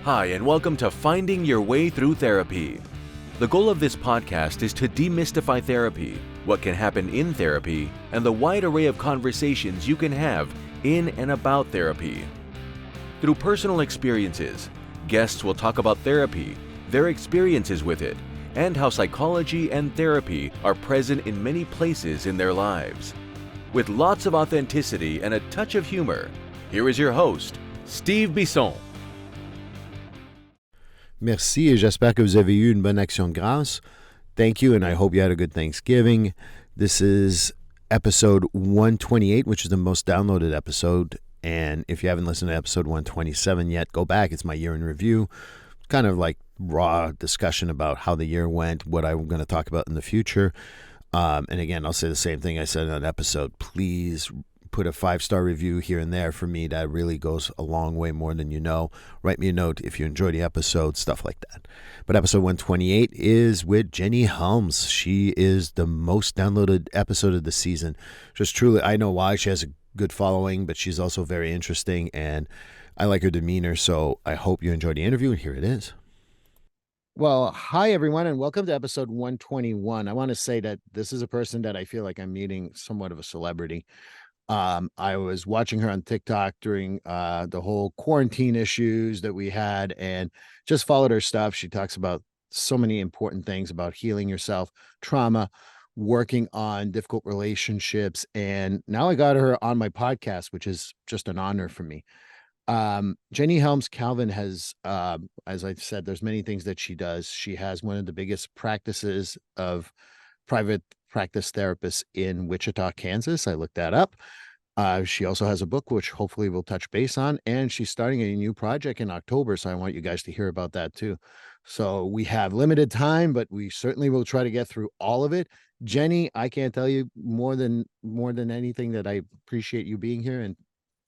Hi, and welcome to Finding Your Way Through Therapy. The goal of this podcast is to demystify therapy, what can happen in therapy, and the wide array of conversations you can have in and about therapy. Through personal experiences, guests will talk about therapy, their experiences with it, and how psychology and therapy are present in many places in their lives. With lots of authenticity and a touch of humor, here is your host, Steve Bisson. Merci et j'espère que vous avez eu une bonne action de grâce. Thank you, and I hope you had a good Thanksgiving. This is episode 128, which is the most downloaded episode. And if you haven't listened to episode 127 yet, go back. It's my year in review. Kind of like raw discussion about how the year went, what I'm going to talk about in the future. And again, I'll say the same thing I said in that episode. Please put a 5-star review here and there for me. That really goes a long way, more than you know. Write me a note if you enjoy the episode, stuff like that. But episode 128 is with Jenny Helms. She is the most downloaded episode of the season. Just truly, I know why. She has a good following, but she's also very interesting, and I like her demeanor, so I hope you enjoy the interview, and here it is. Well, hi, everyone, and welcome to episode 121. I want to say that this is a person that I feel like I'm meeting somewhat of a celebrity. I was watching her on TikTok during the whole quarantine issues that we had, and just followed her stuff. She talks about so many important things about healing yourself, trauma, working on difficult relationships. And now I got her on my podcast, which is just an honor for me. Jenny Helms Calvin has, as I said, there's many things that she does. She has one of the biggest practices of private practice therapists in Wichita, Kansas. I looked that up. She also has a book, which hopefully we'll touch base on, and she's starting a new project in October. So I want you guys to hear about that too. So we have limited time, but we certainly will try to get through all of it. Jenny, I can't tell you more than anything that I appreciate you being here, and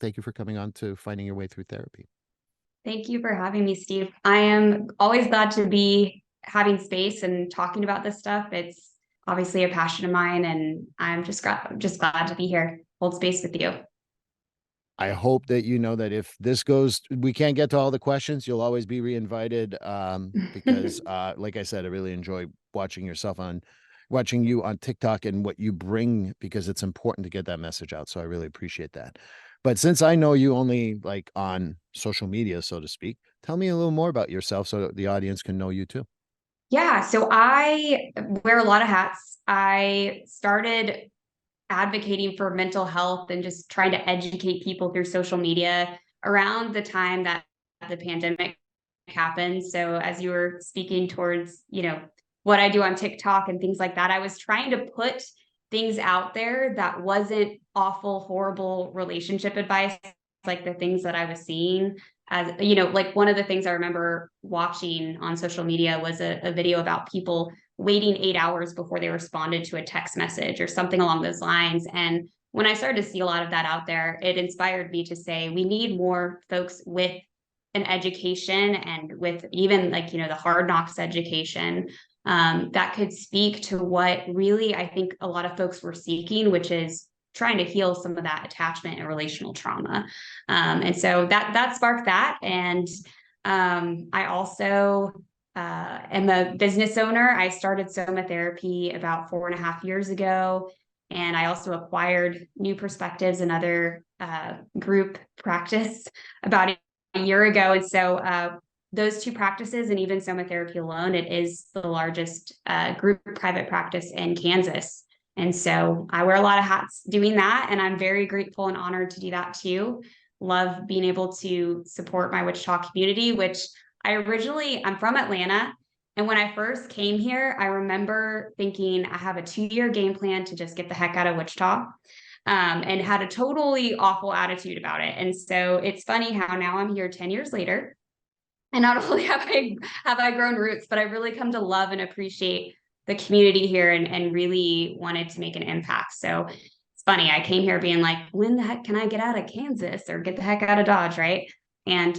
thank you for coming on to Finding Your Way Through Therapy. Thank you for having me, Steve. I am always glad to be having space and talking about this stuff. It's obviously a passion of mine, and I'm just glad to be here, hold space with you. I hope that you know that if this goes, we can't get to all the questions, you'll always be reinvited, because like I said, I really enjoy watching you on TikTok and what you bring, because it's important to get that message out. So I really appreciate that. But since I know you only like on social media, so to speak, tell me a little more about yourself so the audience can know you too. Yeah, so I wear a lot of hats. I started advocating for mental health and just trying to educate people through social media around the time that the pandemic happened. So as you were speaking towards, what I do on TikTok and things like that, I was trying to put things out there that wasn't awful, horrible relationship advice, like the things that I was seeing. As like one of the things I remember watching on social media was a video about people waiting 8 hours before they responded to a text message or something along those lines. And when I started to see a lot of that out there, it inspired me to say we need more folks with an education and with even the hard knocks education that could speak to what really I think a lot of folks were seeking, which is trying to heal some of that attachment and relational trauma. And so that sparked that. And I also am a business owner. I started Soma Therapy about 4.5 years ago. And I also acquired New Perspectives, another group practice, about a year ago. And so those two practices, and even Soma Therapy alone, it is the largest group private practice in Kansas. And so I wear a lot of hats doing that, and I'm very grateful and honored to do that too. Love being able to support my Wichita community, which I'm from Atlanta. And when I first came here, I remember thinking I have a 2-year game plan to just get the heck out of Wichita, and had a totally awful attitude about it. And so it's funny how now I'm here 10 years later, and not only have I grown roots, but I really come to love and appreciate the community here, and really wanted to make an impact. So it's funny, I came here being like, when the heck can I get out of Kansas or get the heck out of Dodge, right? And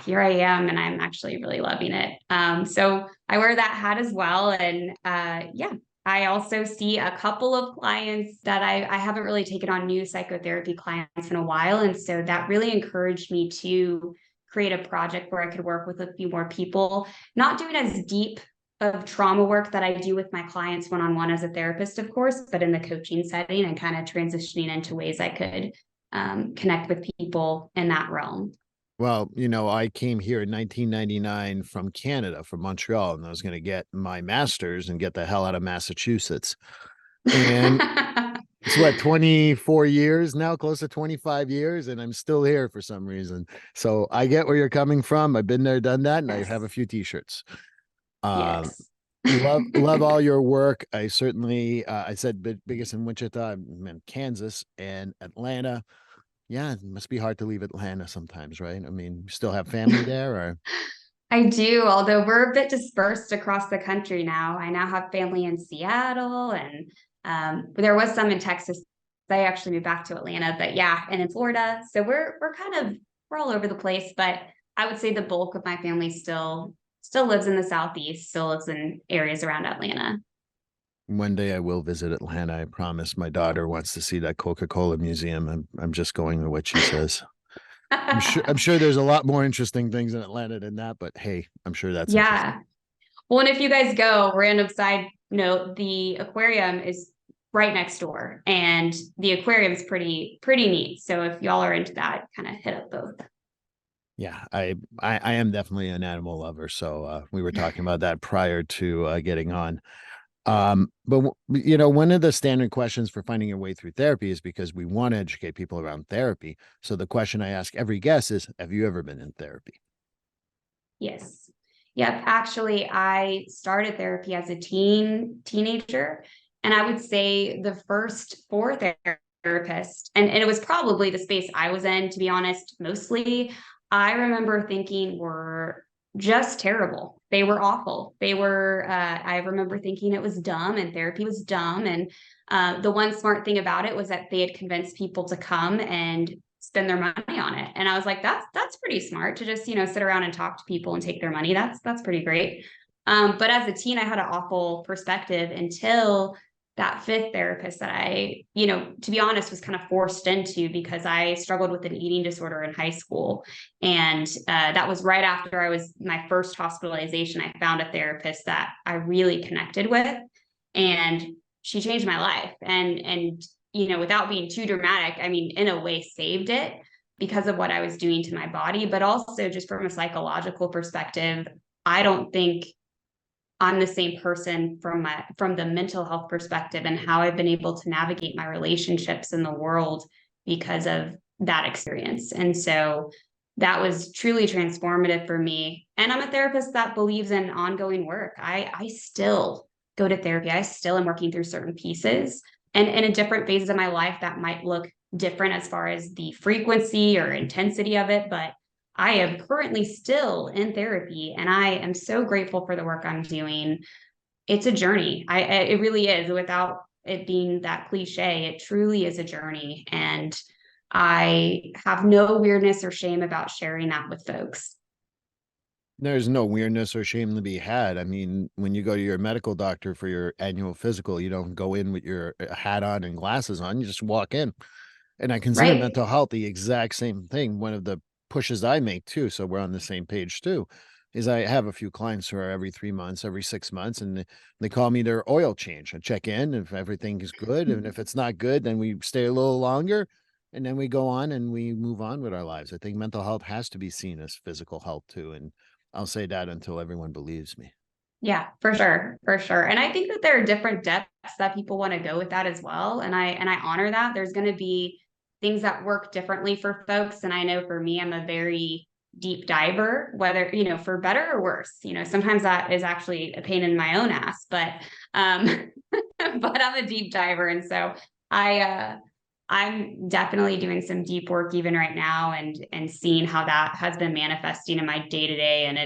here I am, and I'm actually really loving it. So I wear that hat as well. And I also see a couple of clients that I haven't really taken on new psychotherapy clients in a while. And so that really encouraged me to create a project where I could work with a few more people, not doing as deep of trauma work that I do with my clients one-on-one as a therapist, of course, but in the coaching setting and kind of transitioning into ways I could connect with people in that realm. Well, I came here in 1999 from Canada, from Montreal, and I was going to get my master's and get the hell out of Massachusetts. And it's what, 24 years now, close to 25 years, and I'm still here for some reason. So I get where you're coming from. I've been there, done that, and Yes. I have a few t-shirts. Yes. Love all your work. I certainly, I said biggest in Wichita, I'm in Kansas and Atlanta. Yeah, it must be hard to leave Atlanta sometimes, right? I mean, you still have family there, or? I do, although we're a bit dispersed across the country now. I now have family in Seattle, and there was some in Texas. I actually moved back to Atlanta, but yeah, and in Florida. So we're all over the place. But I would say the bulk of my family still lives in the Southeast, still lives in areas around Atlanta. One day I will visit Atlanta. I promise. My daughter wants to see that Coca-Cola museum. I'm just going with what she says. I'm sure there's a lot more interesting things in Atlanta than that, but hey, I'm sure that's interesting. Yeah. Well, and if you guys go, random side note, the aquarium is right next door, and the aquarium is pretty neat. So if y'all are into that, kind of hit up both. Yeah, I am definitely an animal lover. So we were talking about that prior to getting on. But one of the standard questions for finding your way through therapy is because we want to educate people around therapy. So the question I ask every guest is, have you ever been in therapy? Yes. Yep. Actually, I started therapy as a teenager, and I would say the first four therapists, and it was probably the space I was in, to be honest, mostly, I remember thinking were just terrible. They were awful. I remember thinking it was dumb and therapy was dumb. And the one smart thing about it was that they had convinced people to come and spend their money on it. And I was like, that's pretty smart to just, sit around and talk to people and take their money. That's pretty great. But as a teen, I had an awful perspective until that fifth therapist that I, to be honest, was kind of forced into because I struggled with an eating disorder in high school. And that was right after I was my first hospitalization. I found a therapist that I really connected with, and she changed my life. And without being too dramatic, I mean, in a way saved it because of what I was doing to my body, but also just from a psychological perspective, I don't think I'm the same person from the mental health perspective and how I've been able to navigate my relationships in the world because of that experience. And so that was truly transformative for me. And I'm a therapist that believes in ongoing work. I still go to therapy. I still am working through certain pieces. And in different phases of my life, that might look different as far as the frequency or intensity of it. But I am currently still in therapy, and I am so grateful for the work I'm doing. It's a journey. It really is. Without it being that cliche, it truly is a journey. And I have no weirdness or shame about sharing that with folks. There's no weirdness or shame to be had. I mean, when you go to your medical doctor for your annual physical, you don't go in with your hat on and glasses on. You just walk in. And I consider Right. mental health the exact same thing. One of the pushes I make too, so we're on the same page too, is I have a few clients who are every 3 months, every 6 months, and they call me their oil change. I check in if everything is good, and if it's not good, then we stay a little longer, and then we go on and we move on with our lives. I think mental health has to be seen as physical health too, and I'll say that until everyone believes me. Yeah, for sure. For sure. And I think that there are different depths that people want to go with that as well. And I honor that. There's going to be things that work differently for folks. And I know for me, I'm a very deep diver, whether, for better or worse. Sometimes that is actually a pain in my own ass, but but I'm a deep diver. And so I'm definitely doing some deep work even right now, and seeing how that has been manifesting in my day-to-day. And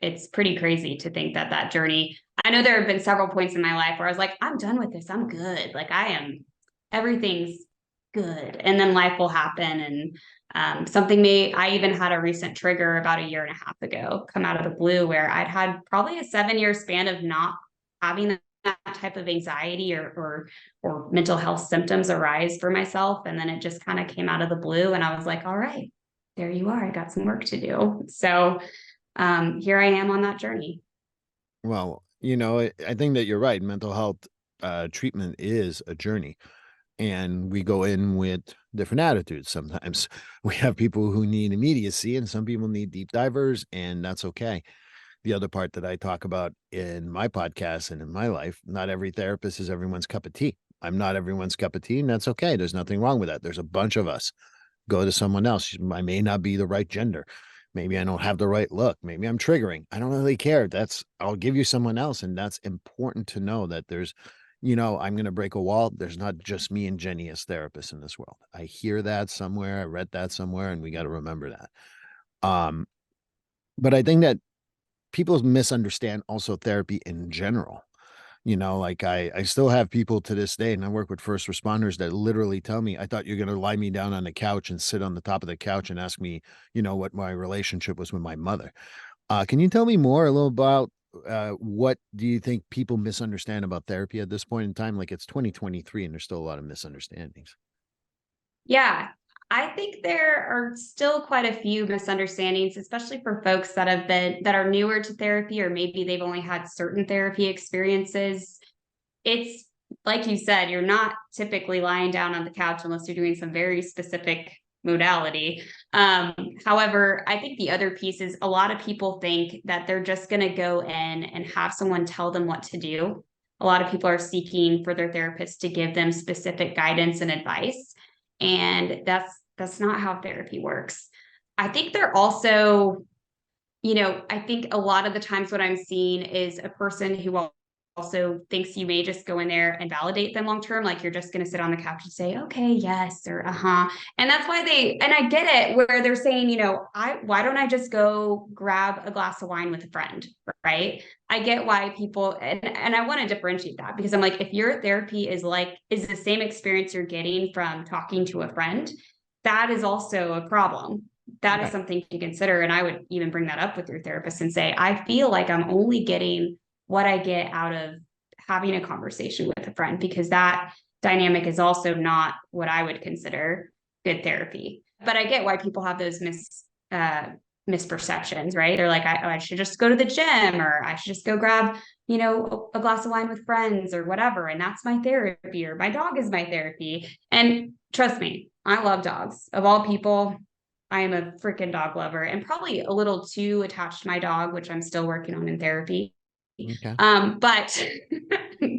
it's pretty crazy to think that journey. I know there have been several points in my life where I was like, I'm done with this. I'm good. Like everything's good. And then life will happen. And I even had a recent trigger about a year and a half ago come out of the blue, where I'd had probably a 7-year span of not having that type of anxiety or mental health symptoms arise for myself. And then it just kind of came out of the blue. And I was like, all right, there you are. I got some work to do. So here I am on that journey. Well, I think that you're right. Mental health treatment is a journey. And we go in with different attitudes. Sometimes we have people who need immediacy and some people need deep divers, and that's okay. The other part that I talk about in my podcast and in my life, not every therapist is everyone's cup of tea. I'm not everyone's cup of tea, and that's okay. There's nothing wrong with that. There's a bunch of us. Go to someone else. I may not be the right gender. Maybe I don't have the right look. Maybe I'm triggering. I don't really care. I'll give you someone else. And that's important to know that there's, I'm going to break a wall. There's not just me and Jenny as therapists in this world. I hear that somewhere. I read that somewhere, and we got to remember that. But I think that people misunderstand also therapy in general. Like I still have people to this day, and I work with first responders that literally tell me, I thought you're going to lie me down on the couch and sit on the top of the couch and ask me, what my relationship was with my mother. Can you tell me more a little about what do you think people misunderstand about therapy at this point in time? Like, it's 2023 and there's still a lot of misunderstandings. Yeah, I think there are still quite a few misunderstandings, especially for folks that are newer to therapy, or maybe they've only had certain therapy experiences. It's like you said, you're not typically lying down on the couch unless you're doing some very specific modality. However, I think the other piece is a lot of people think that they're just going to go in and have someone tell them what to do. A lot of people are seeking for their therapist to give them specific guidance and advice. And that's not how therapy works. I think they're also, I think a lot of the times what I'm seeing is a person who also thinks you may just go in there and validate them long term. Like you're just going to sit on the couch and say, okay, yes, or uh-huh. And that's why and I get it, where they're saying, why don't I just go grab a glass of wine with a friend, right? I get why people, and I want to differentiate that, because I'm like, if your therapy is the same experience you're getting from talking to a friend, that is also a problem. That is something to consider. And I would even bring that up with your therapist and say, I feel like I'm only getting what I get out of having a conversation with a friend, because that dynamic is also not what I would consider good therapy. But I get why people have those misperceptions, right? They're like, I should just go to the gym, or I should just go grab, a glass of wine with friends or whatever. And that's my therapy, or my dog is my therapy. And trust me, I love dogs. Of all people, I am a freaking dog lover, and probably a little too attached to my dog, which I'm still working on in therapy. Okay. But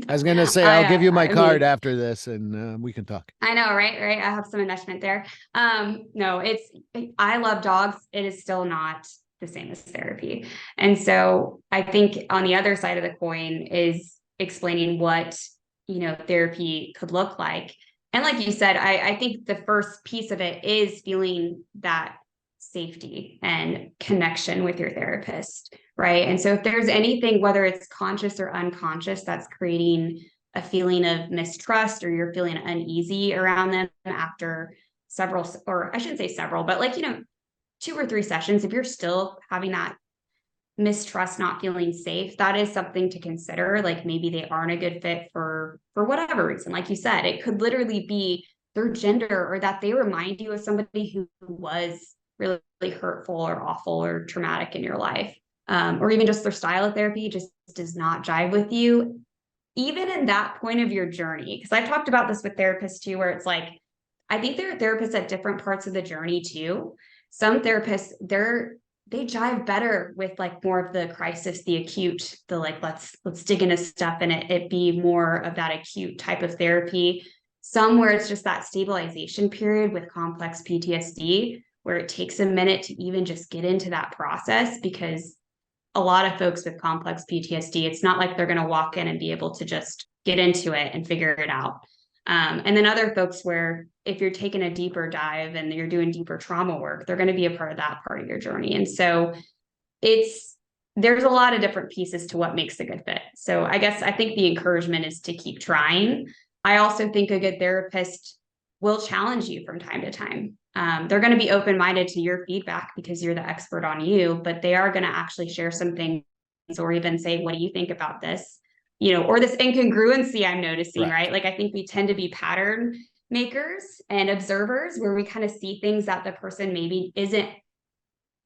I was going to say, I'll give you my card after this and we can talk. I know, right? I have some investment there. No, I love dogs. It is still not the same as therapy. And so I think on the other side of the coin is explaining what, therapy could look like. And like you said, I think the first piece of it is feeling that safety and connection with your therapist, right? And so if there's anything, whether it's conscious or unconscious, that's creating a feeling of mistrust, or you're feeling uneasy around them after several, or I shouldn't say several, but 2 or 3 sessions, if you're still having that mistrust, not feeling safe, that is something to consider. Like maybe they aren't a good fit for whatever reason. Like you said, it could literally be their gender, or that they remind you of somebody who was really, really hurtful or awful or traumatic in your life. Or even just their style of therapy just does not jive with you, even in that point of your journey. Because I've talked about this with therapists too, where it's like, I think there are therapists at different parts of the journey too. Some therapists, they jive better with more of the crisis, the acute, the let's dig into stuff, and it be more of that acute type of therapy. Some where it's just that stabilization period with complex PTSD, where it takes a minute to even just get into that process, because a lot of folks with complex PTSD, it's not like they're going to walk in and be able to just get into it and figure it out. And then other folks where if you're taking a deeper dive and you're doing deeper trauma work, they're going to be a part of that part of your journey. And so there's a lot of different pieces to what makes a good fit. So I think the encouragement is to keep trying. I also think a good therapist will challenge you from time to time. They're going to be open-minded to your feedback because you're the expert on you, but they are going to actually share some things, or even say, what do you think about this? Or this incongruency I'm noticing, right? Like, I think we tend to be pattern makers and observers, where we kind of see things that the person maybe isn't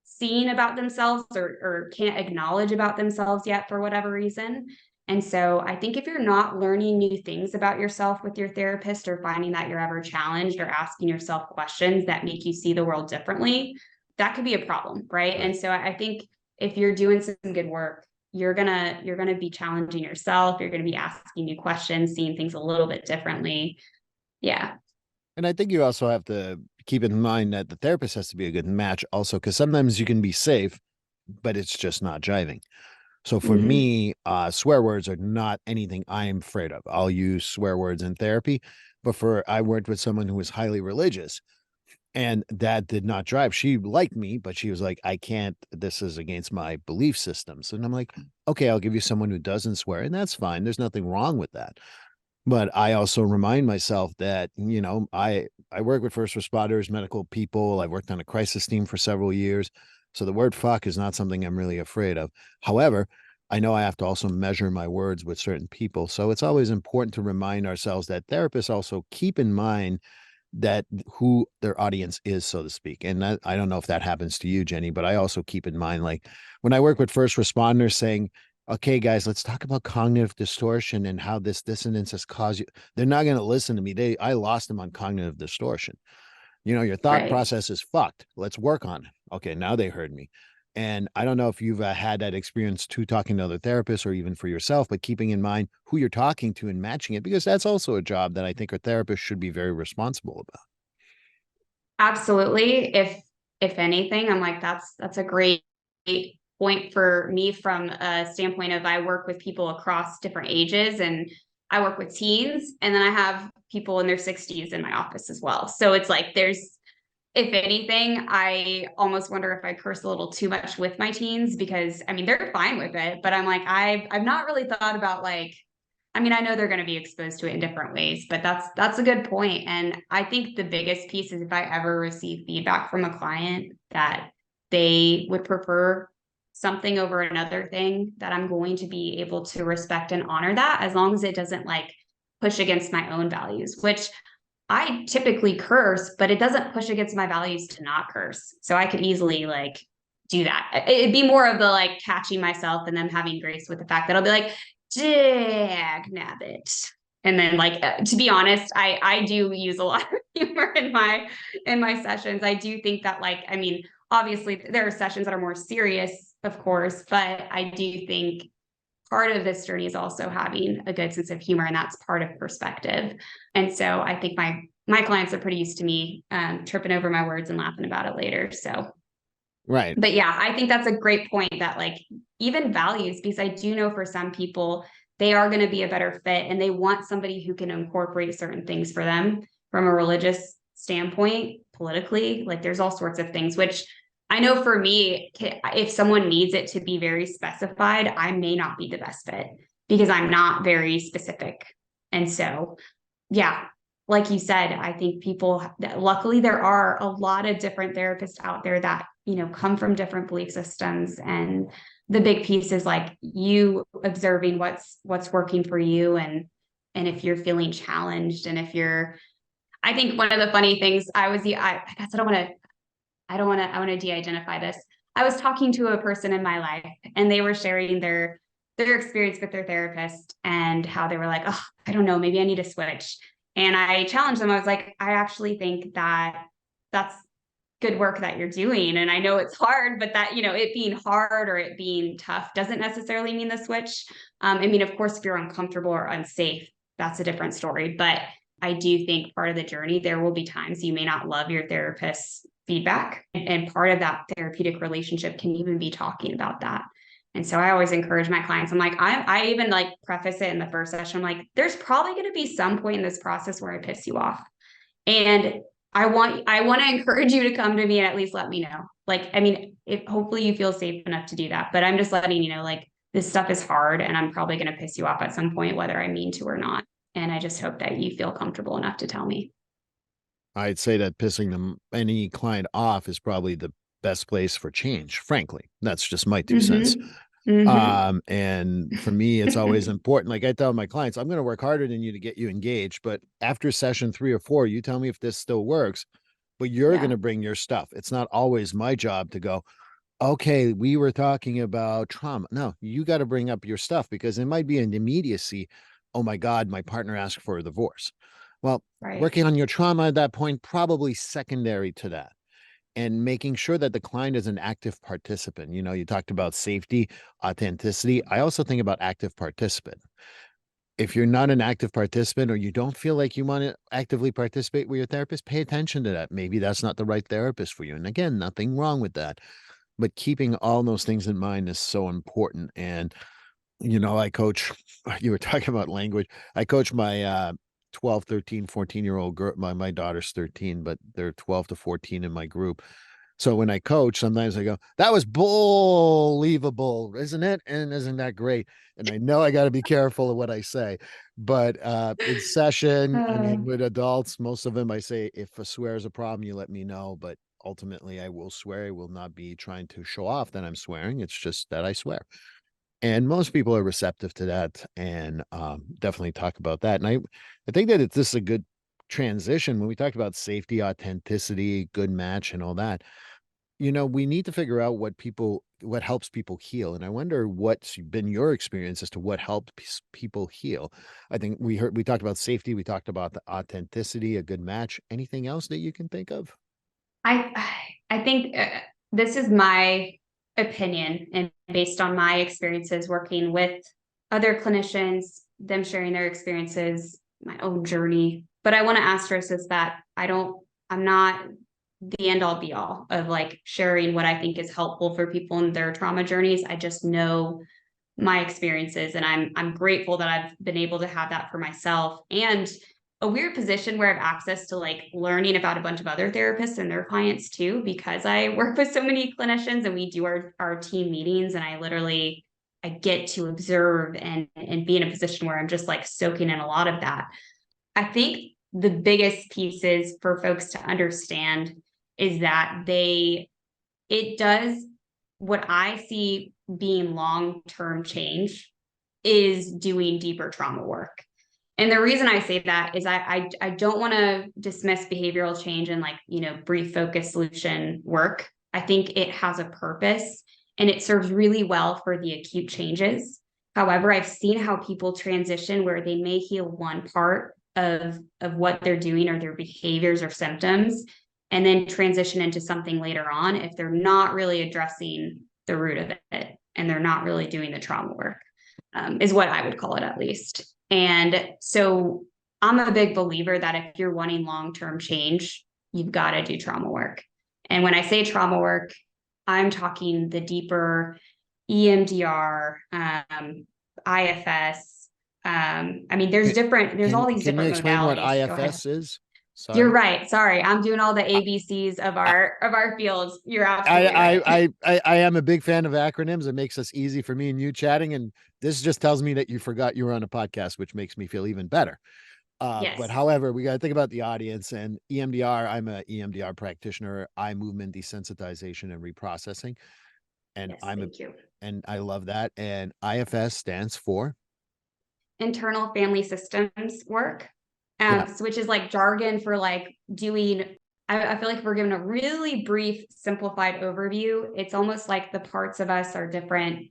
seeing about themselves or can't acknowledge about themselves yet for whatever reason. And so I think if you're not learning new things about yourself with your therapist, or finding that you're ever challenged or asking yourself questions that make you see the world differently, that could be a problem, right? And so I think if you're doing some good work, you're gonna be challenging yourself. You're gonna be asking new questions, seeing things a little bit differently. Yeah. And I think you also have to keep in mind that the therapist has to be a good match also, because sometimes you can be safe, but it's just not jiving. So for Mhm. me, swear words are not anything I am afraid of. I'll use swear words in therapy, but I worked with someone who was highly religious, and that did not drive. She liked me, but she was like, I can't, this is against my belief systems. And I'm like, okay, I'll give you someone who doesn't swear, and that's fine. There's nothing wrong with that. But I also remind myself that, I work with first responders, medical people. I've worked on a crisis team for several years. So the word fuck is not something I'm really afraid of. However, I know I have to also measure my words with certain people. So it's always important to remind ourselves that therapists also keep in mind that who their audience is, so to speak. And I don't know if that happens to you, Jenny, but I also keep in mind, like when I work with first responders, saying, okay, guys, let's talk about cognitive distortion and how this dissonance has caused you. They're not going to listen to me. I lost them on cognitive distortion. Your thought Right. process is fucked. Let's work on it. Okay, now they heard me. And I don't know if you've had that experience too, talking to other therapists or even for yourself, but keeping in mind who you're talking to and matching it, because that's also a job that I think a therapist should be very responsible about. Absolutely. If anything, I'm like, that's a great point for me from a standpoint of, I work with people across different ages, and I work with teens, and then I have people in their 60s in my office as well. So it's like, if anything, I almost wonder if I curse a little too much with my teens, because I mean, they're fine with it, but I'm like, I've not really thought about, like, I mean, I know they're going to be exposed to it in different ways, but that's a good point. And I think the biggest piece is, if I ever receive feedback from a client that they would prefer something over another thing, that I'm going to be able to respect and honor that, as long as it doesn't like push against my own values, which I typically curse, but it doesn't push against my values to not curse. So I could easily like do that. It'd be more of the like catching myself and then having grace with the fact that I'll be like, dag nabbit. And then like, to be honest, I do use a lot of humor in my sessions. I do think that, like, I mean, obviously there are sessions that are more serious, of course, but I do think part of this journey is also having a good sense of humor, and that's part of perspective. And so I think my clients are pretty used to me tripping over my words and laughing about it later. So, Right. but yeah, I think that's a great point, that like, even values, because I do know for some people, they are going to be a better fit, and they want somebody who can incorporate certain things for them from a religious standpoint, politically. Like, there's all sorts of things, which I know for me, if someone needs it to be very specified, I may not be the best fit, because I'm not very specific. And so, yeah, like you said, I think luckily there are a lot of different therapists out there that, come from different belief systems. And the big piece is like, you observing what's working for you, and if you're feeling challenged, and if you're, I think one of the funny things, I guess I want to de-identify this. I was talking to a person in my life, and they were sharing their experience with their therapist, and how they were like, oh, I don't know, maybe I need to switch. And I challenged them. I was like, I actually think that that's good work that you're doing. And I know it's hard, but that, it being hard or it being tough doesn't necessarily mean the switch. I mean, of course, if you're uncomfortable or unsafe, that's a different story. But I do think part of the journey, there will be times you may not love your therapist's feedback. And part of that therapeutic relationship can even be talking about that. And so I always encourage my clients. I'm like, I even like preface it in the first session. I'm like, there's probably going to be some point in this process where I piss you off. And I want to encourage you to come to me and at least let me know. Like, I mean, hopefully you feel safe enough to do that, but I'm just letting you know, like, this stuff is hard, and I'm probably going to piss you off at some point, whether I mean to or not. And I just hope that you feel comfortable enough to tell me. I'd say that pissing any client off is probably the best place for change. Frankly, that's just my 2 cents. Mm-hmm. Hmm. And for me, it's always important. Like I tell my clients, I'm going to work harder than you to get you engaged. But after session 3 or 4, you tell me if this still works, but you're going Yeah. to bring your stuff. It's not always my job to go, okay, we were talking about trauma. No, you got to bring up your stuff because it might be an immediacy. Oh my God, my partner asked for a divorce. Well, Right. working on your trauma at that point, probably secondary to that and making sure that the client is an active participant. You know, you talked about safety, authenticity. I also think about active participant. If you're not an active participant or you don't feel like you want to actively participate with your therapist, pay attention to that. Maybe that's not the right therapist for you. And again, nothing wrong with that. But keeping all those things in mind is so important. And, you know, I coach, you were talking about language. I coach my 12, 13, 14-year-old girl. My daughter's 13, but they're 12 to 14 in my group. So when I coach, sometimes I go, that was believable, isn't it? And isn't that great? And I know I got to be careful of what I say. But in session, I Uh, mean, with adults, most of them, I say, if a swear is a problem, you let me know. But ultimately, I will swear. I will not be trying to show off that I'm swearing. It's just that I swear. And most people are receptive to that and definitely talk about that. And I think that this is a good transition when we talked about safety, authenticity, good match, and all that. You know, we need to figure out what helps people heal. And I wonder what's been your experience as to what helped people heal. I think we talked about safety, we talked about the authenticity, a good match. Anything else that you can think of? I think this is my opinion and based on my experiences working with other clinicians, them sharing their experiences, my own journey. But I want to asterisk is that I'm not the end all be all of like sharing what I think is helpful for people in their trauma journeys. I just know my experiences and I'm grateful that I've been able to have that for myself and a weird position where I have access to like learning about a bunch of other therapists and their clients too because I work with so many clinicians and we do our team meetings and I get to observe and be in a position where I'm just like soaking in a lot of that. I think the biggest pieces for folks to understand is that it does what I see being long-term change is doing deeper trauma work. And the reason I say that is I don't want to dismiss behavioral change and like, brief focus solution work. I think it has a purpose and it serves really well for the acute changes. However, I've seen how people transition where they may heal one part of what they're doing or their behaviors or symptoms and then transition into something later on if they're not really addressing the root of it and they're not really doing the trauma work, is what I would call it at least. And so I'm a big believer that if you're wanting long-term change, you've got to do trauma work. And when I say trauma work, I'm talking the deeper EMDR, IFS. I mean, Can, there's all these can you different explain what modalities. Go ahead. IFS is? You're Sorry. right. Sorry. I'm doing all the ABCs of our fields. You're I, absolutely I right. I I am a big fan of acronyms. It makes us easy for me and you chatting, and this just tells me that you forgot you were on a podcast, which makes me feel even better. But Yes. however, we got to think about the audience and EMDR. I'm a EMDR practitioner, eye movement desensitization and reprocessing, and Yes. Thank you. I love that. And IFS stands for Internal family systems work, yeah. which is like jargon for like doing. I feel like if we're given a really brief, simplified overview, it's almost like the parts of us are different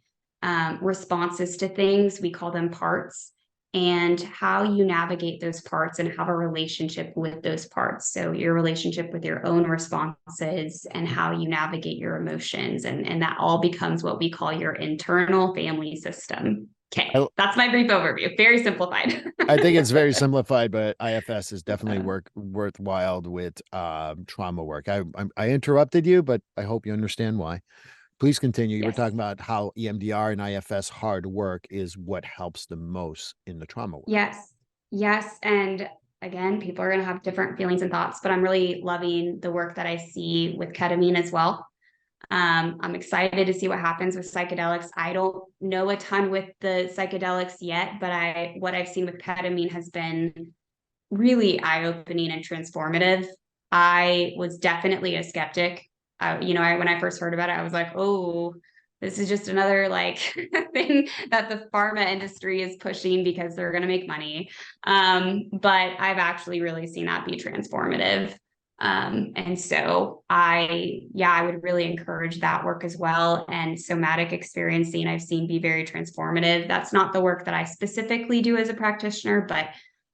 responses to things. We call them parts, and how you navigate those parts and have a relationship with those parts. So your relationship with your own responses and how you navigate your emotions, and that all becomes what we call your internal family system. Okay, I, that's my brief overview. Very simplified. I think it's very simplified, but IFS is definitely worthwhile with trauma work. I interrupted you, but I hope you understand why. Please continue. You were Yes. talking about how EMDR and IFS hard work is what helps the most in the trauma work. Yes. Yes. And again, people are going to have different feelings and thoughts, but I'm really loving the work that I see with ketamine as well. I'm excited to see what happens with psychedelics. I don't know a ton with the psychedelics yet, but what I've seen with ketamine has been really eye-opening and transformative. I was definitely a skeptic. When I first heard about it, I was like, oh, This is just another like thing that the pharma industry is pushing because they're going to make money. But I've actually really seen that be transformative. And so I would really encourage that work as well. And somatic experiencing, I've seen be very transformative. That's not the work that I specifically do as a practitioner, but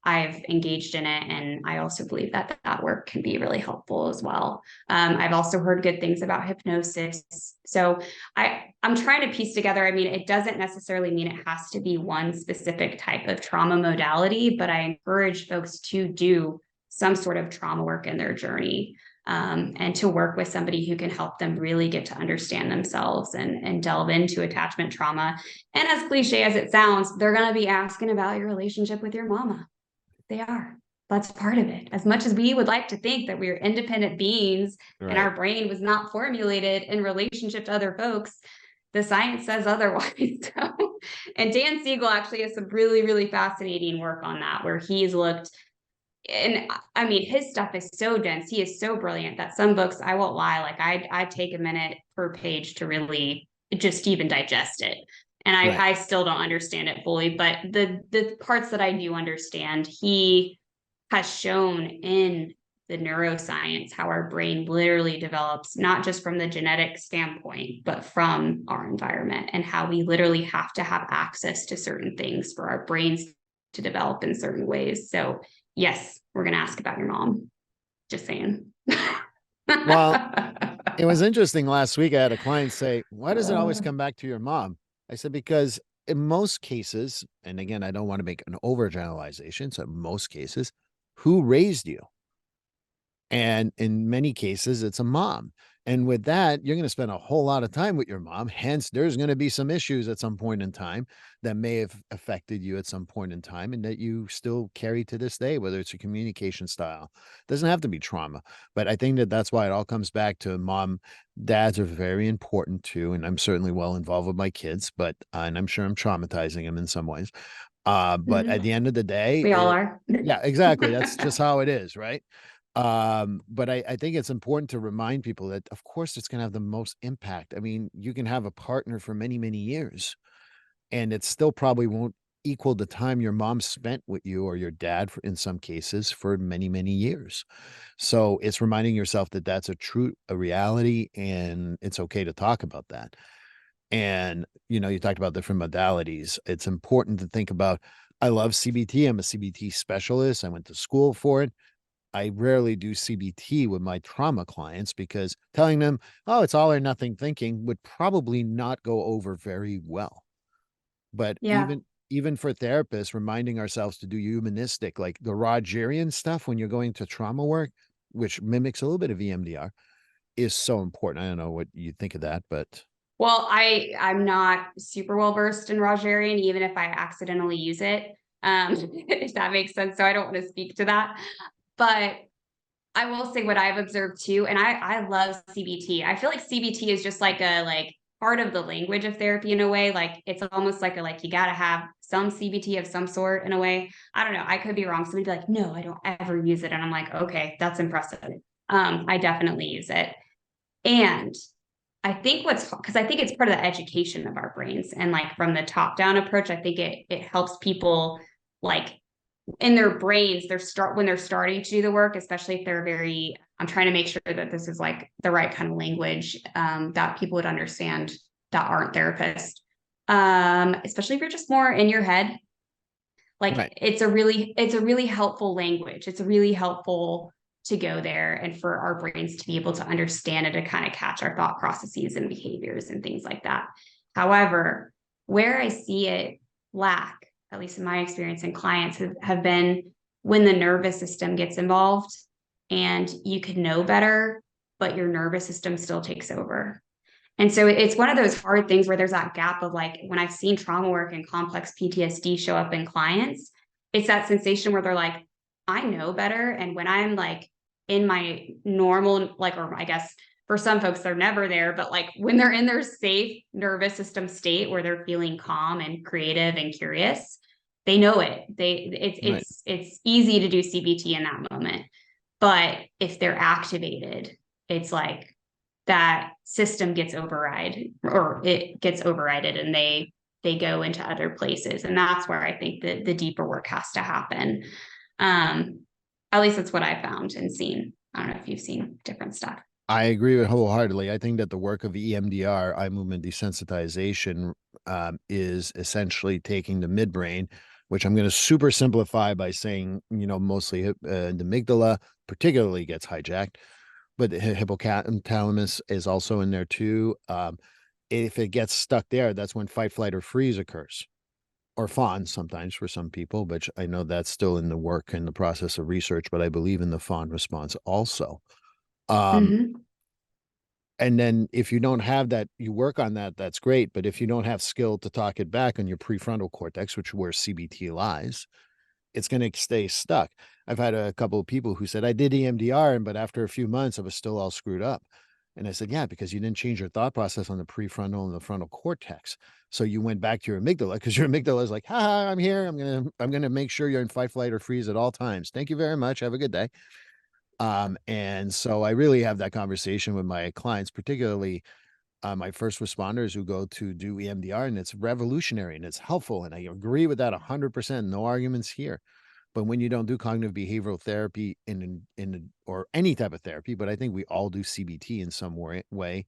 I've engaged in it. And I also believe that that work can be really helpful as well. I've also heard good things about hypnosis. So I'm trying to piece together. I mean, it doesn't necessarily mean it has to be one specific type of trauma modality, but I encourage folks to do some sort of trauma work in their journey, and to work with somebody who can help them really get to understand themselves and delve into attachment trauma. And as cliche as it sounds, they're going to be asking about your relationship with your mama. They are. That's part of it. As much as we would like to think that we're independent beings and our brain was not formulated in relationship to other folks, the science says otherwise. And Dan Siegel actually has some really, really fascinating work on that, where he's looked, and I mean, his stuff is so dense. He is so brilliant that some books, I won't lie, like I take a minute per page to really just even digest it. And I still don't understand it fully, but the parts that I do understand, he has shown in the neuroscience how our brain literally develops, not just from the genetic standpoint, but from our environment, and how we literally have to have access to certain things for our brains to develop in certain ways. So yes, we're going to ask about your mom. Just saying. Well, it was interesting last week. I had a client say, why does it always come back to your mom? I said, because in most cases, and again, I don't want to make an overgeneralization, so in most cases, who raised you? And in many cases, it's a mom. And with that, you're going to spend a whole lot of time with your mom. Hence, there's going to be some issues at some point in time that may have affected you at some point in time and that you still carry to this day, whether it's your communication style. It doesn't have to be trauma. But I think that that's why it all comes back to mom. Dads are very important too. And I'm certainly well involved with my kids, but, and I'm sure I'm traumatizing them in some ways. But at the end of the day, we all are. Yeah, exactly. That's just how it is, right? But I think it's important to remind people that, of course, it's going to have the most impact. I mean, you can have a partner for many, many years, and it still probably won't equal the time your mom spent with you or your dad in some cases for many, many years. So it's reminding yourself that that's a reality, and it's okay to talk about that. And, you talked about different modalities. It's important to think about, I love CBT. I'm a CBT specialist. I went to school for it. I rarely do CBT with my trauma clients because telling them, oh, it's all or nothing thinking would probably not go over very well. But even for therapists, reminding ourselves to do humanistic, like the Rogerian stuff when you're going to trauma work, which mimics a little bit of EMDR, is so important. I don't know what you think of that, but. Well, I'm not super well versed in Rogerian, even if I accidentally use it, if that makes sense. So I don't want to speak to that. But I will say what I've observed too, and I love CBT. I feel like CBT is just like a part of the language of therapy in a way. Like it's almost like you got to have some CBT of some sort in a way. I don't know. I could be wrong. Somebody'd be like, no, I don't ever use it. And I'm like, okay, that's impressive. I definitely use it. And I think because I think it's part of the education of our brains, and like from the top down approach, I think it helps people like in their brains, when they're starting to do the work, especially if they're I'm trying to make sure that this is like the right kind of language, that people would understand that aren't therapists. Especially if you're just more in your head. Like Right. it's a really helpful language. It's really helpful to go there and for our brains to be able to understand it, to kind of catch our thought processes and behaviors and things like that. However, where I see it lack, at least in my experience, and clients have been when the nervous system gets involved, and you could know better, but your nervous system still takes over. And so it's one of those hard things where there's that gap of like, when I've seen trauma work and complex PTSD show up in clients, it's that sensation where they're like, I know better. And when I'm like in my normal, or I guess for some folks, they're never there, but like when they're in their safe nervous system state where they're feeling calm and creative and curious, they know it. It's easy to do CBT in that moment. But if they're activated, it's like that system gets override or it gets overrided and they go into other places. And that's where I think that the deeper work has to happen. At least that's what I found and seen. I don't know if you've seen different stuff. I agree with wholeheartedly. I think that the work of EMDR, eye movement desensitization, is essentially taking the midbrain, which I'm going to super simplify by saying, mostly the amygdala particularly gets hijacked, but the hippocampus is also in there too. If it gets stuck there, that's when fight, flight, or freeze occurs, or fawn sometimes for some people, but I know that's still in the work and the process of research, but I believe in the fawn response also. And then if you don't have that, you work on that, that's great. But if you don't have skill to talk it back on your prefrontal cortex, which is where CBT lies, it's going to stay stuck. I've had a couple of people who said, I did EMDR, but after a few months, I was still all screwed up. And I said, yeah, because you didn't change your thought process on the prefrontal and the frontal cortex. So you went back to your amygdala, because your amygdala is like, ha, I'm here. I'm going to make sure you're in fight, flight, or freeze at all times. Thank you very much. Have a good day. And so I really have that conversation with my clients, particularly my first responders who go to do EMDR, and it's revolutionary and it's helpful. And I agree with that 100%. No arguments here. But when you don't do cognitive behavioral therapy or any type of therapy, but I think we all do CBT in some way,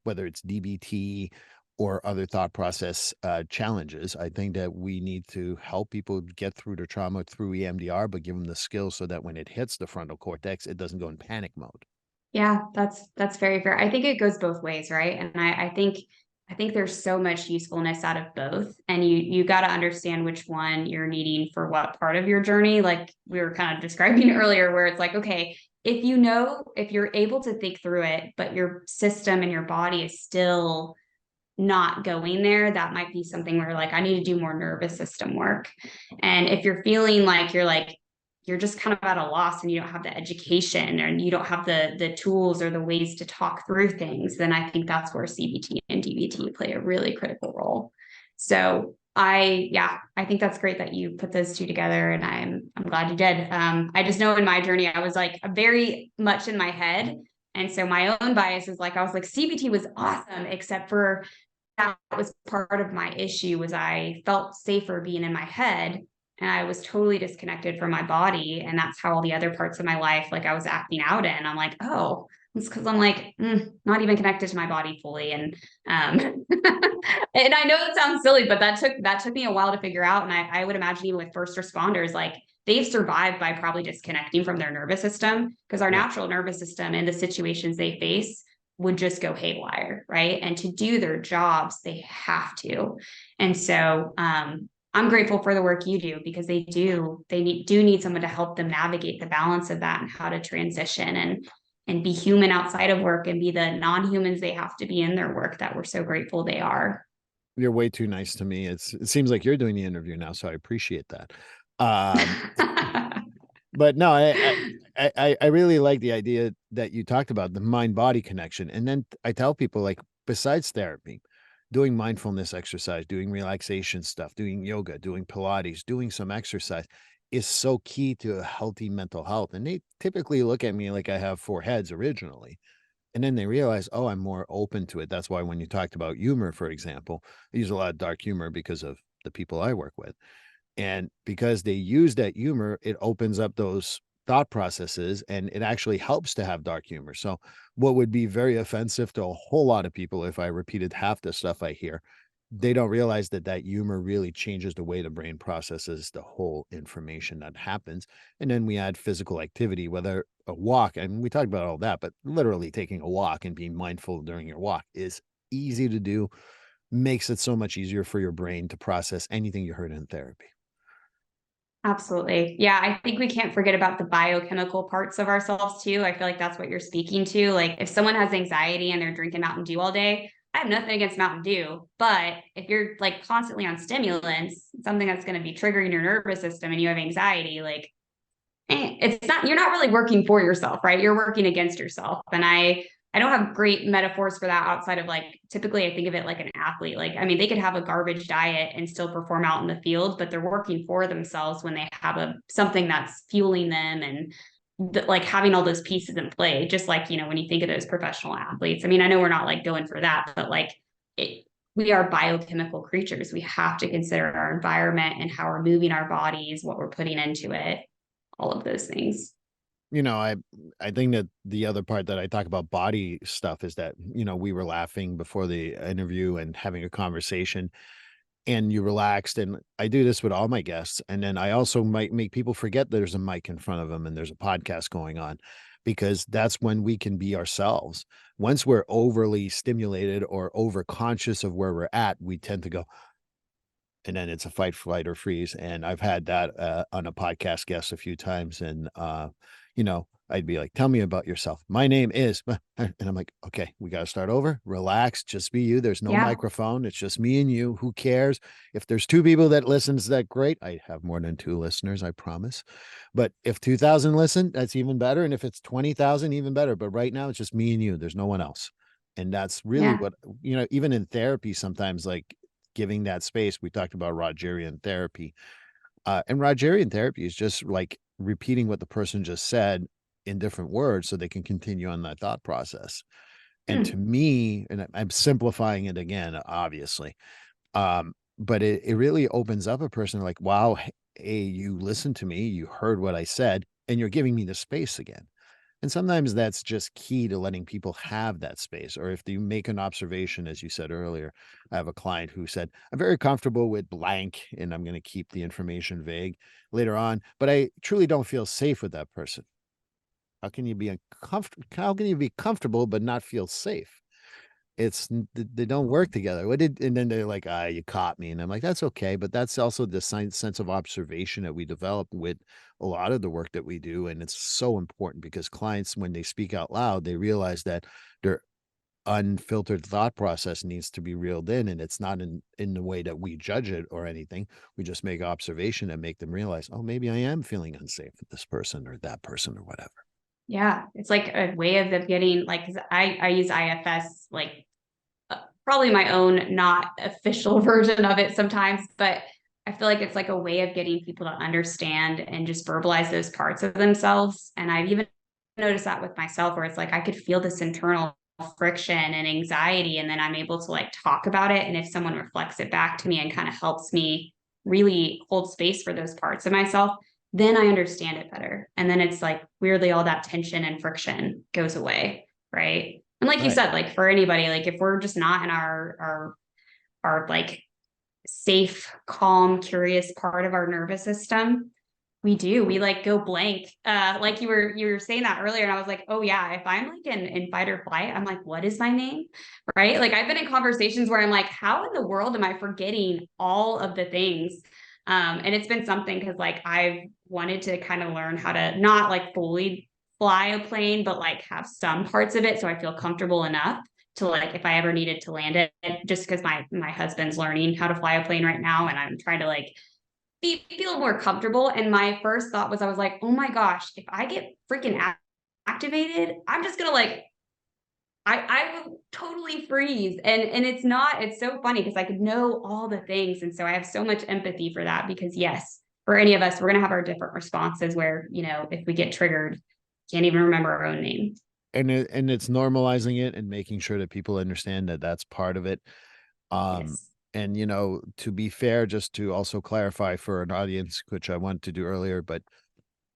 whether it's DBT or other thought process challenges, I think that we need to help people get through their trauma through EMDR, but give them the skills so that when it hits the frontal cortex, it doesn't go in panic mode. Yeah, that's very fair. I think it goes both ways, right? And I think there's so much usefulness out of both. And you got to understand which one you're needing for what part of your journey. Like we were kind of describing earlier, where it's like, okay, if you're able to think through it, but your system and your body is still not going there, that might be something where like, I need to do more nervous system work. And if you're feeling like you're just kind of at a loss and you don't have the education and you don't have the tools or the ways to talk through things, then I think that's where CBT and DBT play a really critical role. So I think that's great that you put those two together, and I'm glad you did. I just know in my journey, I was like very much in my head. And so my own bias is like, I was like, CBT was awesome, except for that was part of my issue, was I felt safer being in my head and I was totally disconnected from my body. And that's how all the other parts of my life, like I was acting out in. I'm like, oh, it's because I'm like, not even connected to my body fully. And and I know it sounds silly, but that took me a while to figure out. And I would imagine even with first responders, like they've survived by probably disconnecting from their nervous system, because our natural nervous system and the situations they face would just go haywire, right? And to do their jobs, they have to. And so I'm grateful for the work you do, because they do need someone to help them navigate the balance of that and how to transition and be human outside of work and be the non-humans they have to be in their work that we're so grateful they are. You're way too nice to me. It seems like you're doing the interview now, so I appreciate that. But no, I really like the idea that you talked about, the mind-body connection. And then I tell people, like, besides therapy, doing mindfulness exercise, doing relaxation stuff, doing yoga, doing Pilates, doing some exercise is so key to a healthy mental health. And they typically look at me like I have 4 heads originally. And then they realize, oh, I'm more open to it. That's why when you talked about humor, for example, I use a lot of dark humor because of the people I work with. And because they use that humor, it opens up those thought processes, and it actually helps to have dark humor. So what would be very offensive to a whole lot of people if I repeated half the stuff I hear, they don't realize that humor really changes the way the brain processes the whole information that happens. And then we add physical activity, whether a walk, and we talked about all that, but literally taking a walk and being mindful during your walk is easy to do, makes it so much easier for your brain to process anything you heard in therapy. Absolutely. Yeah, I think we can't forget about the biochemical parts of ourselves too. I feel like that's what you're speaking to. Like if someone has anxiety and they're drinking Mountain Dew all day, I have nothing against Mountain Dew, but if you're like constantly on stimulants, something that's going to be triggering your nervous system, and you have anxiety, like you're not really working for yourself, right? You're working against yourself. And I don't have great metaphors for that outside of like, typically I think of it like an athlete. Like, I mean, they could have a garbage diet and still perform out in the field, but they're working for themselves when they have something that's fueling them and like having all those pieces in play, just like, when you think of those professional athletes. I mean, I know we're not like going for that, but like we are biochemical creatures. We have to consider our environment and how we're moving our bodies, what we're putting into it, all of those things. I think that the other part that I talk about body stuff is that, we were laughing before the interview and having a conversation, and you relaxed. And I do this with all my guests. And then I also might make people forget there's a mic in front of them and there's a podcast going on, because that's when we can be ourselves. Once we're overly stimulated or over conscious of where we're at, we tend to go, and then it's a fight, flight, or freeze. And I've had that on a podcast guest a few times. And, I'd be like, tell me about yourself. My name is, and I'm like, okay, we got to start over. Relax. Just be you. There's no Yeah. microphone. It's just me and you. Who cares? If there's 2 people that listens, that great. I have more than 2 listeners, I promise. But if 2,000 listen, that's even better. And if it's 20,000, even better. But right now it's just me and you. There's no one else. And that's really Yeah. what, even in therapy, sometimes like giving that space. We talked about Rogerian therapy. And Rogerian therapy is just like repeating what the person just said in different words so they can continue on that thought process. And to me, and I'm simplifying it again, obviously, but it really opens up a person like, wow, hey, you listened to me, you heard what I said, and you're giving me the space again. And sometimes that's just key to letting people have that space. Or if you make an observation, as you said earlier, I have a client who said, I'm very comfortable with blank, and I'm going to keep the information vague later on, but I truly don't feel safe with that person. How can you be uncomfortable? How can you be comfortable but not feel safe? They don't work together. And then they're like, you caught me. And I'm like, that's okay. But that's also the sense of observation that we develop with a lot of the work that we do. And it's so important because clients, when they speak out loud, they realize that their unfiltered thought process needs to be reeled in. And it's not in the way that we judge it or anything. We just make observation and make them realize, oh, maybe I am feeling unsafe with this person or that person or whatever. Yeah, it's like a way of them getting like, 'cause I use IFS, like probably my own not official version of it sometimes, but I feel like it's like a way of getting people to understand and just verbalize those parts of themselves. And I've even noticed that with myself, where it's like I could feel this internal friction and anxiety, and then I'm able to like talk about it. And if someone reflects it back to me and kind of helps me really hold space for those parts of myself, then I understand it better. And then it's like weirdly all that tension and friction goes away. Right. And like you Right. said, like for anybody, like if we're just not in our like safe, calm, curious part of our nervous system, we like go blank. Like you were saying that earlier, and I was like, oh yeah, if I'm like in fight or flight, I'm like, what is my name? Right. Like I've been in conversations where I'm like, how in the world am I forgetting all of the things? And it's been something because like I've wanted to kind of learn how to not like fully fly a plane, but like have some parts of it so I feel comfortable enough to like if I ever needed to land it, just because my husband's learning how to fly a plane right now, and I'm trying to like feel more comfortable. And my first thought was, I was like, oh my gosh, if I get freaking activated, I'm just gonna like I would totally freeze. And it's so funny because I could know all the things. And so I have so much empathy for that, because yes, for any of us, we're gonna have our different responses where, if we get triggered, can't even remember our own name. And it's normalizing it and making sure that people understand that that's part of it. Yes. And to be fair, just to also clarify for an audience, which I wanted to do earlier, but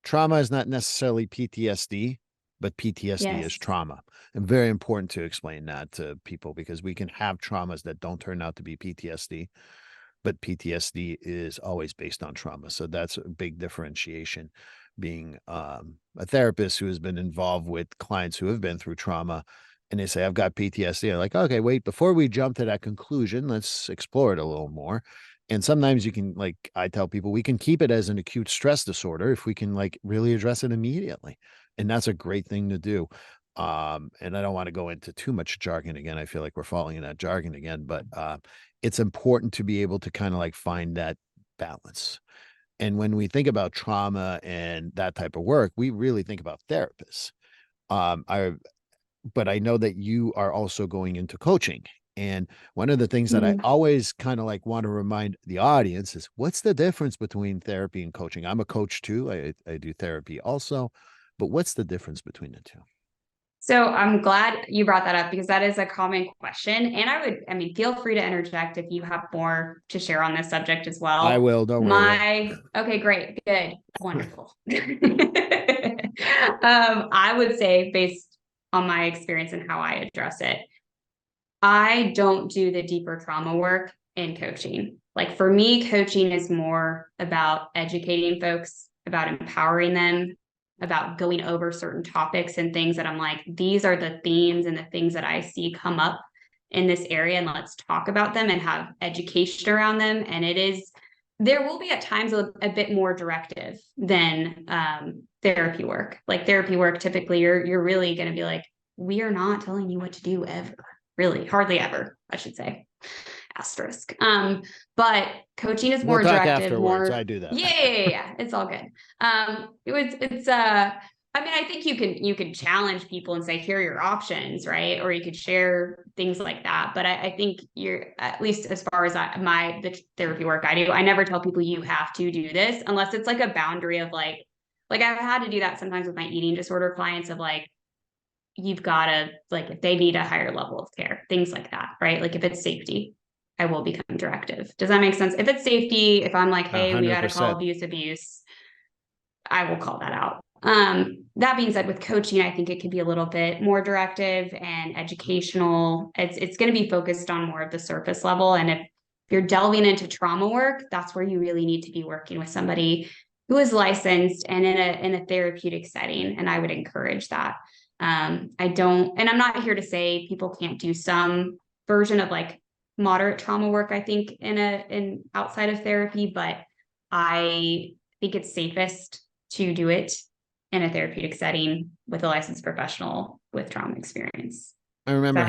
trauma is not necessarily PTSD, but PTSD is Yes. trauma. And very important to explain that to people, because we can have traumas that don't turn out to be PTSD, but PTSD is always based on trauma. So that's a big differentiation. Being a therapist who has been involved with clients who have been through trauma, and they say, I've got PTSD. I'm like, okay, wait, before we jump to that conclusion, let's explore it a little more. And sometimes you can, like I tell people, we can keep it as an acute stress disorder if we can like really address it immediately. And that's a great thing to do. And I don't want to go into too much jargon again. I feel like we're falling in that jargon again, but it's important to be able to kind of like find that balance. And when we think about trauma and that type of work, we really think about therapists. Um, I, but I know that you are also going into coaching. And one of the things that I Mhm. always kind of like want to remind the audience is, what's the difference between therapy and coaching? I'm a coach too. I do therapy also. but what's the difference between the two? So I'm glad you brought that up because that is a common question. And feel free to interject if you have more to share on this subject as well. I will, don't worry. Okay, great, good, wonderful. I would say, based on my experience and how I address it, I don't do the deeper trauma work in coaching. Like for me, coaching is more about educating folks, about empowering them, about going over certain topics and things that I'm like, these are the themes and the things that I see come up in this area, and let's talk about them and have education around them. And there will be at times a bit more directive than therapy work. Like therapy work, typically you're really going to be like, we are not telling you what to do ever. Really, hardly ever, I should say. Asterisk. But coaching is more we'll talk directive. Afterwards. I do that. Yeah. It's all good. I think you can challenge people and say, here are your options, right? Or you could share things like that. But I think you're, at least as far as the therapy work I do, I never tell people you have to do this unless it's like a boundary of like I've had to do that sometimes with my eating disorder clients of like, you've got to, like, if they need a higher level of care, things like that, right? Like if it's safety, I will become directive. Does that make sense? If it's safety, if I'm like, hey, 100%. We got to call abuse, I will call that out. That being said, with coaching, I think it could be a little bit more directive and educational. It's going to be focused on more of the surface level. And if you're delving into trauma work, that's where you really need to be working with somebody who is licensed and in a therapeutic setting. And I would encourage that. And I'm not here to say people can't do some version of like moderate trauma work, I think, in outside of therapy, but I think it's safest to do it in a therapeutic setting with a licensed professional with trauma experience. I remember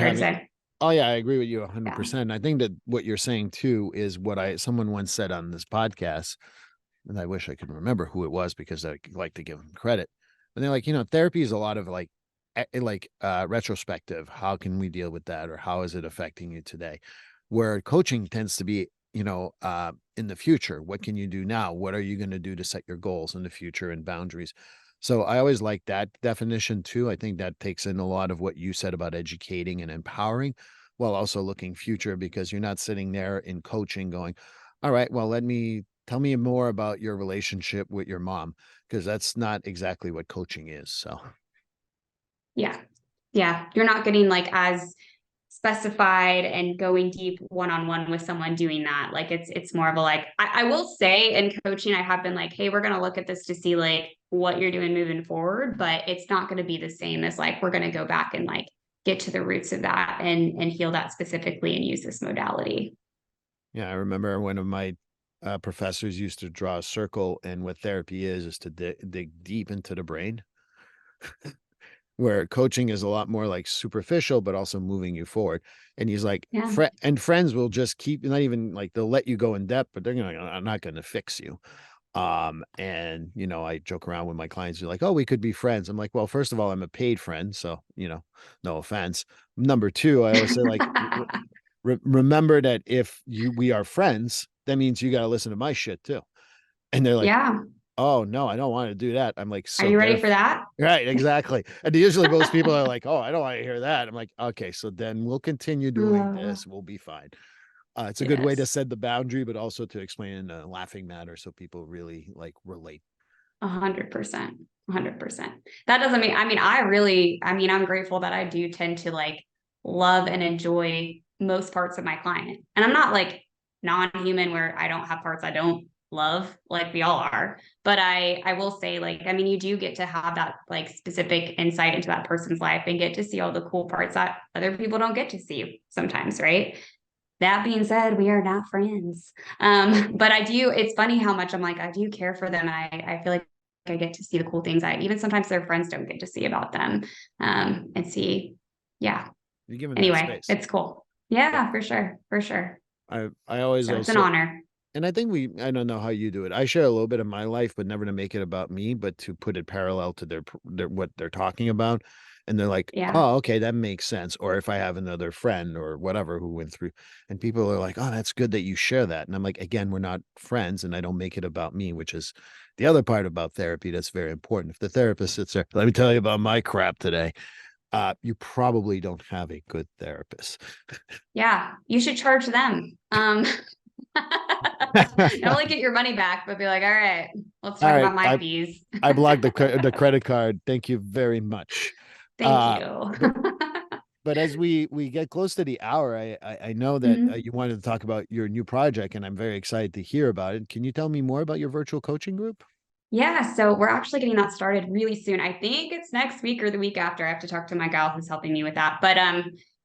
oh yeah, I agree with you 100%. Yeah. I think that what you're saying too is what someone once said on this podcast, and I wish I could remember who it was because I like to give them credit. And they're like, therapy is a lot of like retrospective. How can we deal with that? Or how is it affecting you today? Where coaching tends to be, in the future, what can you do now? What are you going to do to set your goals in the future and boundaries? So I always like that definition too. I think that takes in a lot of what you said about educating and empowering while also looking future, because you're not sitting there in coaching going, all right, well, tell me more about your relationship with your mom, because that's not exactly what coaching is. So yeah. You're not getting like as specified and going deep one-on-one with someone doing that. Like it's more of a like, I will say in coaching, I have been like, hey, we're going to look at this to see like what you're doing moving forward, but it's not going to be the same as like, we're going to go back and like get to the roots of that and heal that specifically and use this modality. Yeah. I remember one of my professors used to draw a circle, and what therapy is to dig deep into the brain. Where coaching is a lot more like superficial, but also moving you forward. And he's like, and friends will just keep, not even like they'll let you go in depth, but they're going to, I'm not going to fix you. And I joke around with my clients, you're like, oh, we could be friends. I'm like, well, first of all, I'm a paid friend. So, no offense. Number two, I always say like, remember that if we are friends, that means you got to listen to my shit too. And they're like, oh no, I don't want to do that. I'm like, so are you ready for that? Right, exactly. And usually most people are like, oh, I don't want to hear that. I'm like, okay, so then we'll continue doing this. We'll be fine. It's a good way to set the boundary, but also to explain in a laughing manner so people really like relate. 100%. 100%. That doesn't mean, I'm grateful that I do tend to like love and enjoy most parts of my client. And I'm not like non-human where I don't have parts I don't love, like we all are. But I will say, like, you do get to have that like specific insight into that person's life and get to see all the cool parts that other people don't get to see sometimes, right? That being said, we are not friends. But it's funny how much I'm like, I do care for them. And I feel like I get to see the cool things even sometimes their friends don't get to see about them. And see, anyway, it's cool. Yeah, for sure. For sure. I always, so it's an honor. And I think I don't know how you do it. I share a little bit of my life, but never to make it about me, but to put it parallel to their what they're talking about. And they're like, Yeah. oh, okay, that makes sense. Or if I have another friend or whatever who went through, and people are like, oh, that's good that you share that. And I'm like, again, we're not friends, and I don't make it about me, which is the other part about therapy that's very important. If the therapist sits there, let me tell you about my crap today, you probably don't have a good therapist. Yeah. You should charge them. Not only get your money back, but be like, all right, let's All talk right, about my fees. I blocked the credit card. Thank you very much. Thank But you. but as we get close to the hour, I know that Mhm. you wanted to talk about your new project, and I'm very excited to hear about it. Can you tell me more about your virtual coaching group? Yeah, so we're actually getting that started really soon. I think it's next week or the week after. I have to talk to my gal who's helping me with that. But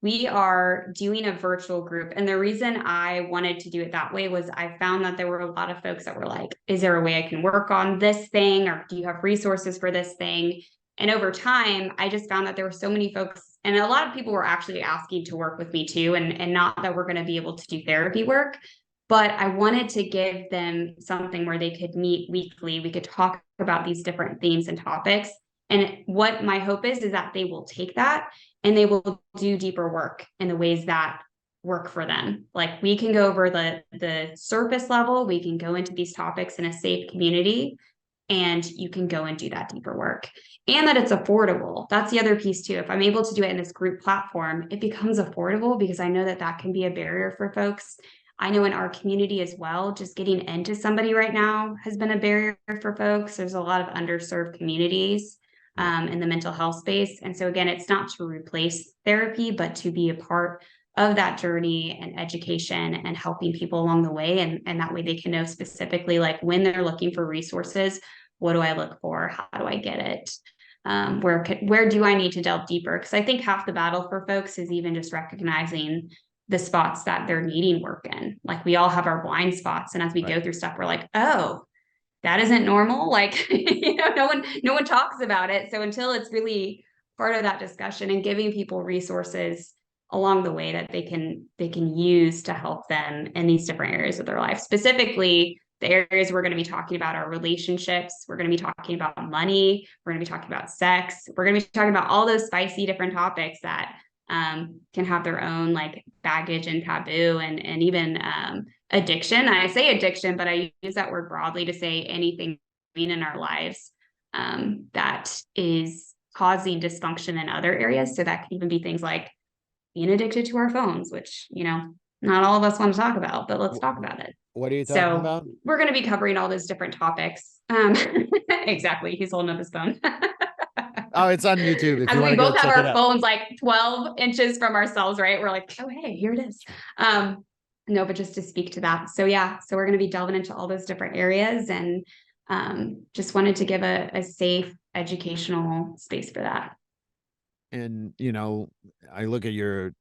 we are doing a virtual group. And the reason I wanted to do it that way was I found that there were a lot of folks that were like, is there a way I can work on this thing? Or do you have resources for this thing? And over time, I just found that there were so many folks, and a lot of people were actually asking to work with me too. And not that we're going to be able to do therapy work, but I wanted to give them something where they could meet weekly. We could talk about these different themes and topics. And what my hope is that they will take that and they will do deeper work in the ways that work for them. Like we can go over the surface level, we can go into these topics in a safe community, and you can go and do that deeper work. And that it's affordable. That's the other piece too. If I'm able to do it in this group platform, it becomes affordable because I know that that can be a barrier for folks. I know in our community as well, just getting into somebody right now has been a barrier for folks. There's a lot of underserved communities Yeah. in the mental health space. And so, again, it's not to replace therapy, but to be a part of that journey and education and helping people along the way. And that way they can know specifically, like when they're looking for resources, what do I look for? How do I get it? Where do I need to delve deeper? Because I think half the battle for folks is even just recognizing the spots that they're needing work in. Like we all have our blind spots, and as we Right. go through stuff, we're like, oh, that isn't normal. Like no one talks about it. So until it's really part of that discussion and giving people resources along the way that they can use to help them in these different areas of their life, specifically the areas we're going to be talking about are relationships. We're going to be talking about money. We're going to be talking about sex. We're going to be talking about all those spicy different topics that can have their own like baggage and taboo and even addiction. I say addiction, but I use that word broadly to say anything in our lives that is causing dysfunction in other areas. So that could even be things like being addicted to our phones, which, not all of us want to talk about, but let's talk about it. What are you talking So about? we're going to be covering all those different topics. Exactly. He's holding up his phone. Oh, it's on YouTube if As you want we to go both have check it our out. phones like 12 inches from ourselves, right? We're like, oh, hey, here it is. No, but just to speak to that. So yeah, so we're going to be delving into all those different areas and just wanted to give a safe educational space for that. And I look at your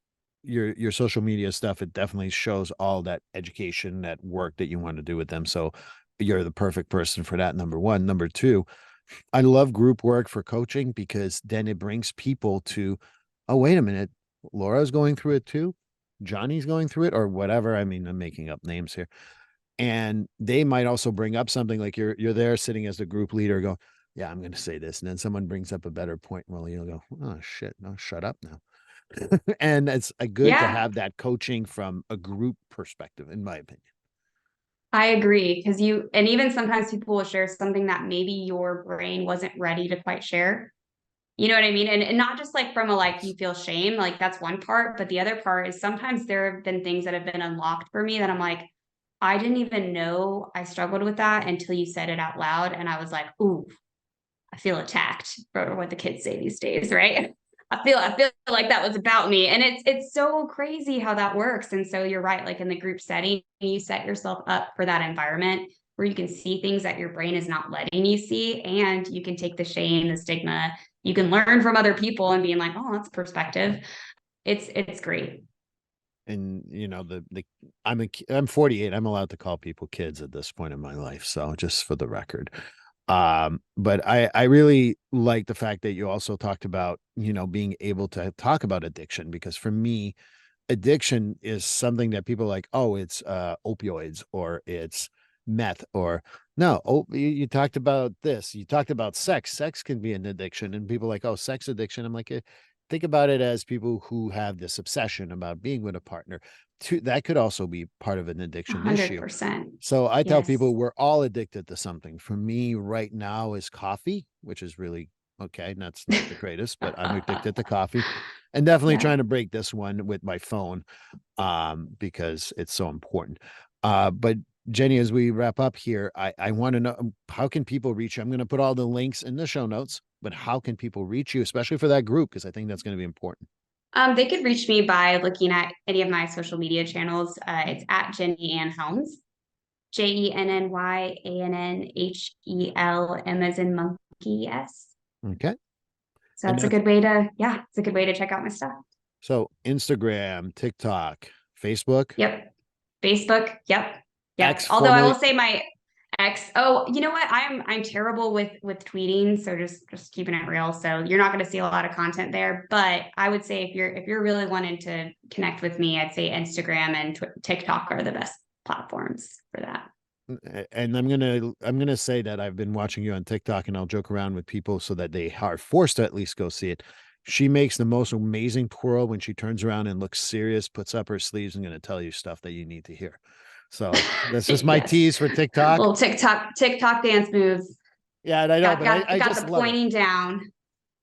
social media stuff. It definitely shows all that education, that work that you want to do with them. So you're the perfect person for that. Number one. Number two, I love group work for coaching because then it brings people to, oh, wait a minute, Laura's going through it too. Johnny's going through it or whatever. I mean, I'm making up names here. And they might also bring up something like you're there sitting as the group leader go, yeah, I'm going to say this. And then someone brings up a better point. Well, you'll go, oh shit, no, shut up now. And it's good to Yeah, have that coaching from a group perspective, in my opinion. I agree. Because and even sometimes people will share something that maybe your brain wasn't ready to quite share. You know what I mean? And not just like from a like you feel shame, like that's one part, but the other part is sometimes there have been things that have been unlocked for me that I'm like, I didn't even know I struggled with that until you said it out loud. And I was like, ooh, I feel attacked, or what the kids say these days, right? I feel like that was about me. And it's so crazy how that works. And so you're right, like in the group setting, you set yourself up for that environment where you can see things that your brain is not letting you see, and you can take the shame, the stigma, you can learn from other people and being like, oh, that's perspective. It's great. And I'm 48. I'm allowed to call people kids at this point in my life. So just for the record. But I really like the fact that you also talked about, being able to talk about addiction, because for me, addiction is something that people are like, oh, it's opioids or it's meth or No, you talked about this. You talked about sex. Sex can be an addiction, and people are like, oh, sex addiction. I'm like, think about it as people who have this obsession about being with a partner. That could also be part of an addiction issue. 100%. So I tell Yes. people we're all addicted to something. For me right now is coffee, which is really okay. That's not the greatest, but I'm addicted to coffee, and definitely Yeah. trying to break this one with my phone, because it's so important. But Jenny, as we wrap up here, I want to know, how can people reach you? I'm going to put all the links in the show notes, but how can people reach you, especially for that group? Because I think that's going to be important. They could reach me by looking at any of my social media channels. It's at Jenny Ann Helms, JennyAnnHelm, as in monkey, S. Okay. So that's a good way to, it's a good way to check out my stuff. So Instagram, TikTok, Facebook. Yep. Facebook. Yep. X, Although I will formerly- say my ex, you know what? I'm terrible with tweeting. So just keeping it real. So you're not going to see a lot of content there, but I would say if you're really wanting to connect with me, I'd say Instagram and TikTok are the best platforms for that. And I'm gonna say that I've been watching you on TikTok, and I'll joke around with people so that they are forced to at least go see it. She makes the most amazing twirl when she turns around and looks serious, puts up her sleeves, and going to tell you stuff that you need to hear. So that's just my Yes. tease for TikTok. Little TikTok dance moves. Yeah, and I know, Got I got just the love pointing it. down.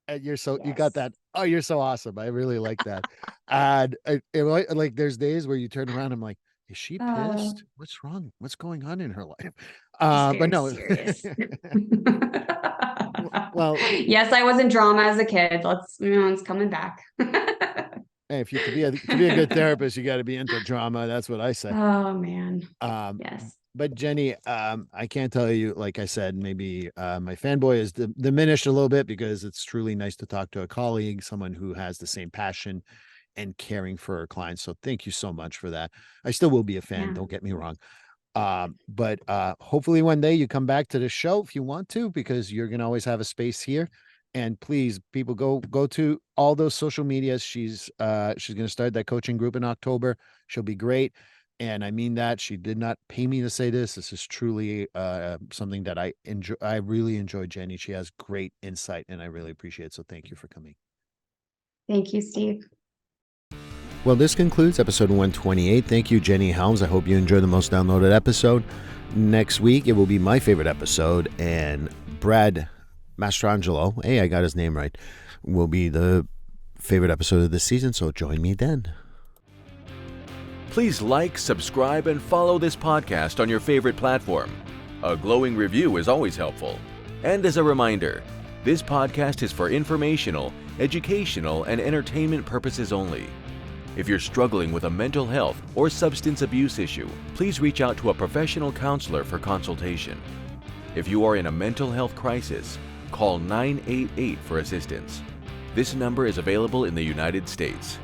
And you got Yes. that. Oh, you're so awesome. I really like that. And like there's days where you turn around, I'm like, is she pissed? What's wrong? What's going on in her life? But no. Serious. Well, yes, I was in drama as a kid. It's coming back. hey, if you to be a good therapist, you got to be into drama. That's what I say. Oh man. Yes. But Jenny, I can't tell you, like I said, maybe my fanboy is diminished a little bit, because it's truly nice to talk to a colleague, someone who has the same passion and caring for our clients. So thank you so much for that. I still will be a fan. Yeah. Don't get me wrong. But hopefully one day you come back to the show if you want to, because you're going to always have a space here. And please, people, go to all those social medias. She's going to start that coaching group in October. She'll be great. And I mean that. She did not pay me to say this. This is truly something that I enjoy. I really enjoy Jenny. She has great insight, and I really appreciate it. So thank you for coming. Thank you, Steve. Well, this concludes episode 128. Thank you, Jenny Helms. I hope you enjoyed the most downloaded episode. Next week, it will be my favorite episode, and Brad Mastrangelo, hey, I got his name right, will be the favorite episode of this season, so join me then. Please like, subscribe, and follow this podcast on your favorite platform. A glowing review is always helpful. And as a reminder, this podcast is for informational, educational, and entertainment purposes only. If you're struggling with a mental health or substance abuse issue, please reach out to a professional counselor for consultation. If you are in a mental health crisis, call 988 for assistance. This number is available in the United States.